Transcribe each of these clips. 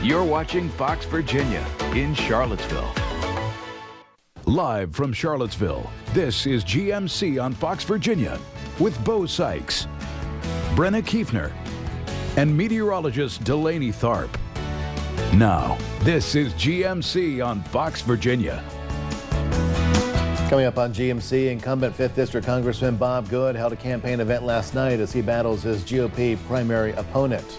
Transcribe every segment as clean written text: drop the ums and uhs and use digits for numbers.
You're watching Fox Virginia in Charlottesville. Live from Charlottesville, this is GMC on Fox Virginia with Bo Sykes, Brenna Kiefner, and meteorologist Delaney Tharp. Now, this is GMC on Fox Virginia. Coming up on GMC, incumbent 5th District Congressman Bob Good held a campaign event last night as he battles his GOP primary opponent.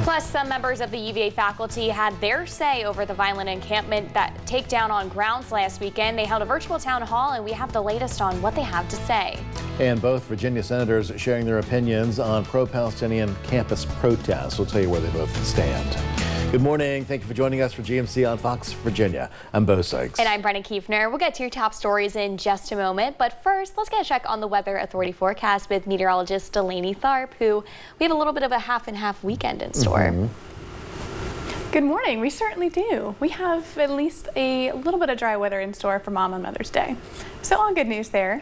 Plus, some members of the UVA faculty had their say over the violent encampment that takedown on grounds last weekend. They held a virtual town hall, and we have the latest on what they have to say. And both Virginia senators sharing their opinions on pro-Palestinian campus protests. We'll tell you where they both stand. Good morning. Thank you for joining us for GMC on Fox Virginia. I'm Bo Sykes. And I'm Brenna Kiefner. We'll get to your top stories in just a moment. But first, let's get a check on the Weather Authority forecast with meteorologist Delaney Tharp, who we have a little bit of a half and half weekend in store. Good morning. We certainly do. We have at least a little bit of dry weather in store for Mom on Mother's Day. So all good news there.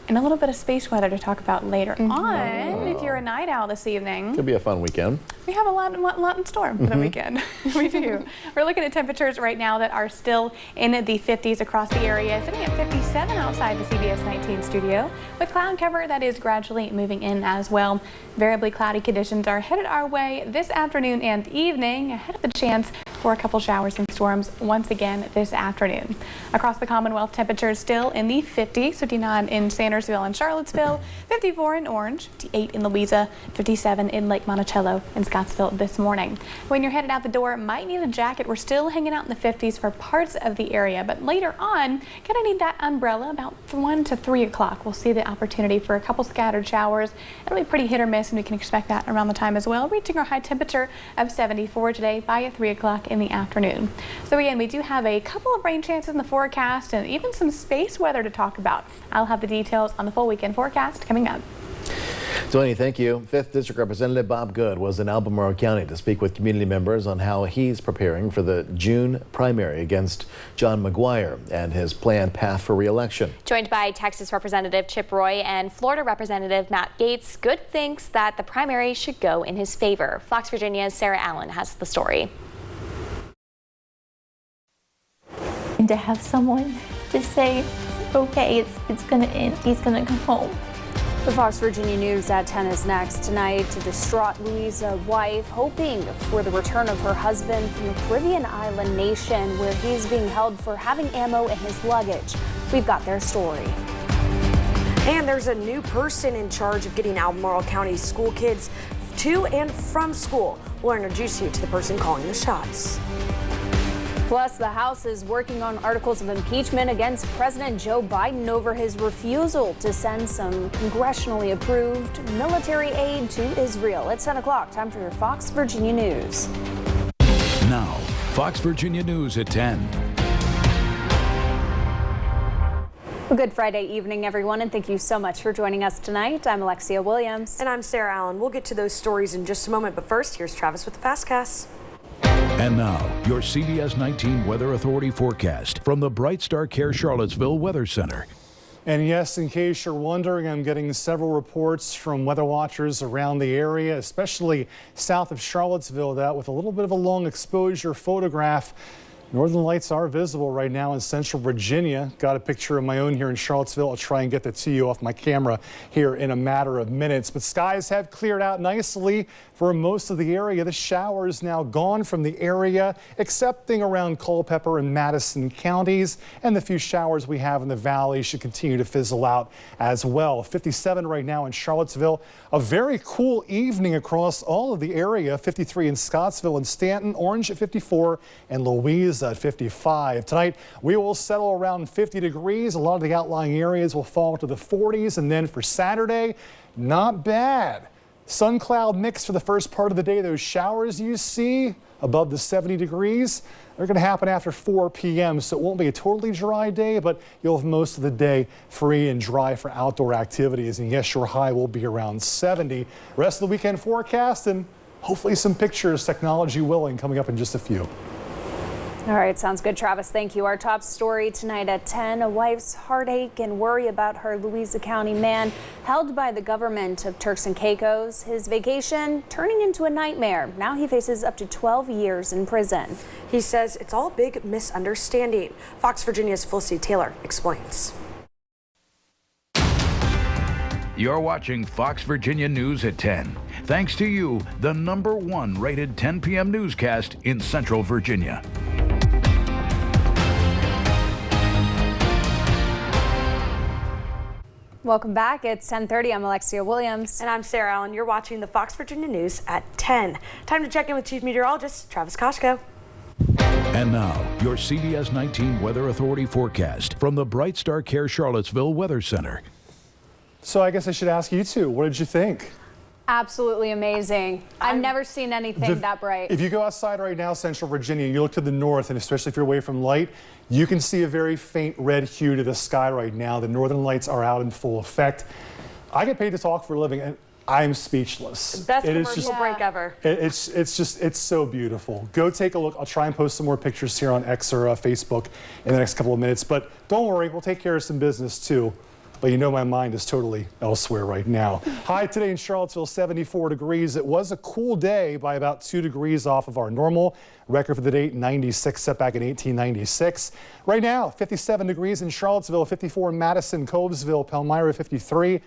And a little bit of space weather to talk about later on. If you're a night owl this evening. Could be a fun weekend. We have a lot in store for the weekend. We do. We're looking at temperatures right now that are still in the 50s across the area, sitting at 57 outside the CBS 19 studio, with cloud cover that is gradually moving in as well. Variably cloudy conditions are headed our way this afternoon and evening, ahead of the chance for a couple showers and storms once again this afternoon. Across the Commonwealth, temperatures still in the 50s, 59 in Sandersville and Charlottesville, 54 in Orange, 58 in Louisa, 57 in Lake Monticello and Scottsville this morning. When you're headed out the door, might need a jacket. We're still hanging out in the 50s for parts of the area, but later on, gonna need that umbrella about 1 to 3 o'clock. We'll see the opportunity for a couple scattered showers. It'll be pretty hit or miss, and we can expect that around the time as well, reaching our high temperature of 74 today by 3 o'clock in the afternoon. So again, we do have a couple of rain chances in the forecast and even some space weather to talk about. I'll have the details on the full weekend forecast coming up. Delaney, thank you. 5th District Representative Bob Good was in Albemarle County to speak with community members on how he's preparing for the June primary against John McGuire and his planned path for re-election. Joined by Texas Representative Chip Roy and Florida Representative Matt Gaetz, Good thinks that the primary should go in his favor. Fox Virginia's Sarah Allen has the story. And to have someone just say, okay, it's gonna end, he's gonna come home. The Fox Virginia News at 10 is next. Tonight, a distraught Louisa wife hoping for the return of her husband from the Caribbean island nation where he's being held for having ammo in his luggage. We've got their story. And there's a new person in charge of getting Albemarle County school kids to and from school. We'll introduce you to the person calling the shots. Plus, the House is working on articles of impeachment against President Joe Biden over his refusal to send some congressionally approved military aid to Israel. It's 10 o'clock. Time for your Fox Virginia News. Now, Fox Virginia News at 10. Well, good Friday evening, everyone, and thank you so much for joining us tonight. I'm Alexia Williams. And I'm Sarah Allen. We'll get to those stories in just a moment, but first, here's Travis with the Fastcast. And now, your CBS 19 Weather Authority forecast from the Bright Star Care Charlottesville Weather Center. And yes, in case you're wondering, I'm getting several reports from weather watchers around the area, especially south of Charlottesville, that with a little bit of a long exposure photograph, northern lights are visible right now in central Virginia. Got a picture of my own here in Charlottesville. I'll try and get that to you off my camera here in a matter of minutes. But skies have cleared out nicely for most of the area. The showers now gone from the area, excepting around Culpeper and Madison counties. And the few showers we have in the valley should continue to fizzle out as well. 57 right now in Charlottesville. A very cool evening across all of the area. 53 in Scottsville and Stanton. Orange at 54 and Louisa at 55. Tonight, we will settle around 50 degrees. A lot of the outlying areas will fall to the 40s. And then for Saturday, not bad. Sun cloud mix for the first part of the day. Those showers you see above the 70 degrees, they're going to happen after 4 p.m. So it won't be a totally dry day, but you'll have most of the day free and dry for outdoor activities. And yes, your high will be around 70. Rest of the weekend forecast and hopefully some pictures, technology willing, coming up in just a few. All right, sounds good, Travis. Thank you. Our top story tonight at 10, a wife's heartache and worry about her Louisa County man held by the government of Turks and Caicos. His vacation turning into a nightmare. Now he faces up to 12 years in prison. He says it's all a big misunderstanding. Fox Virginia's Felicity Taylor explains. You're watching Fox Virginia News at 10. Thanks to you, the #1 rated 10 p.m. newscast in Central Virginia. Welcome back. It's 10:30. I'm Alexia Williams. And I'm Sarah Allen. You're watching the Fox Virginia News at 10. Time to check in with Chief Meteorologist Travis Koshko. And now, your CBS 19 Weather Authority forecast from the Bright Star Care Charlottesville Weather Center. So I guess I should ask you two, what did you think? Absolutely amazing. I've never seen anything that bright. If you go outside right now, Central Virginia, you look to the north, and especially if you're away from light, you can see a very faint red hue to the sky right now. The northern lights are out in full effect. I get paid to talk for a living, and I'm speechless. Best commercial break ever. It's so beautiful. Go take a look. I'll try and post some more pictures here on X or Facebook in the next couple of minutes. But don't worry, we'll take care of some business too. But you know my mind is totally elsewhere right now. High today in Charlottesville, 74 degrees. It was a cool day by about 2 degrees off of our normal. Record for the date, 96, set back in 1896. Right now, 57 degrees in Charlottesville, 54 in Madison, Covesville, Palmyra, 53.